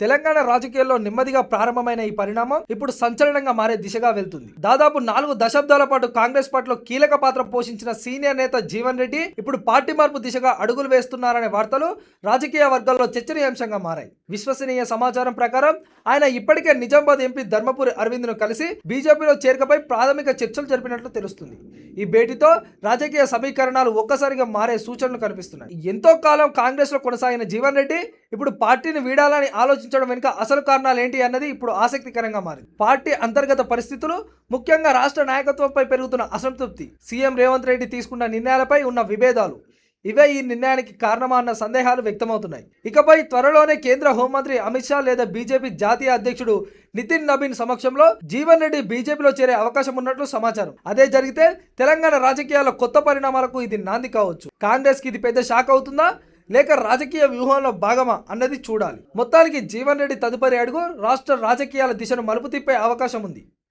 తెలంగాణ రాజకీయాల్లో నెమ్మదిగా ప్రారంభమైన ఈ పరిణామం ఇప్పుడు సంచలనంగా మారే దిశగా వెళ్తుంది. దాదాపు 4 దశాబ్దాల పాటు కాంగ్రెస్ పార్టీలో కీలక పాత్ర పోషించిన సీనియర్ నేత జీవన్ రెడ్డి ఇప్పుడు పార్టీ మార్పు దిశగా అడుగులు వేస్తున్నారనే వార్తలు రాజకీయ వర్గాల్లో చర్చనీయాంశంగా మారాయి. విశ్వసనీయ సమాచారం ప్రకారం ఆయన ఇప్పటికే నిజామాబాద్ ఎంపీ ధర్మపురి అరవింద్ ను కలిసి బీజేపీలో చేరికపై ప్రాథమిక చర్చలు జరిపినట్లు తెలుస్తుంది. ఈ భేటీతో రాజకీయ సమీకరణాలు ఒక్కసారిగా మారే సూచనలు కనిపిస్తున్నాయి. ఎంతో కాలం కాంగ్రెస్ లో కొనసాగిన జీవన్ రెడ్డి ఇప్పుడు పార్టీని వీడాలని ఆలోచించడం వెనుక అసలు కారణాలు ఏంటి అన్నది ఇప్పుడు ఆసక్తికరంగా మారింది. పార్టీ అంతర్గత పరిస్థితులు, ముఖ్యంగా రాష్ట్ర నాయకత్వంపై పెరుగుతున్న అసంతృప్తి, సీఎం రేవంత్ రెడ్డి తీసుకున్న నిర్ణయాలపై ఉన్న విభేదాలు, ఇవే ఈ నిర్ణయానికి కారణమా అన్న సందేహాలు వ్యక్తమవుతున్నాయి. ఇకపై త్వరలోనే కేంద్ర హోంమంత్రి అమిత్ షా లేదా బీజేపీ జాతీయ అధ్యక్షుడు నితిన్ నబీన్ సమక్షంలో జీవన్ రెడ్డి బీజేపీలో చేరే అవకాశం ఉన్నట్లు సమాచారం. అదే జరిగితే తెలంగాణ రాజకీయాల్లో కొత్త పరిణామాలకు ఇది నాంది కావచ్చు. కాంగ్రెస్ కి ఇది పెద్ద షాక్ అవుతుందా, లేక రాజకీయ వ్యూహంలో భాగమా అన్నది చూడాలి. మొత్తానికి జీవన్ రెడ్డి తదుపరి అడుగు రాష్ట్ర రాజకీయాల దిశను మలుపు తిప్పే అవకాశం ఉంది.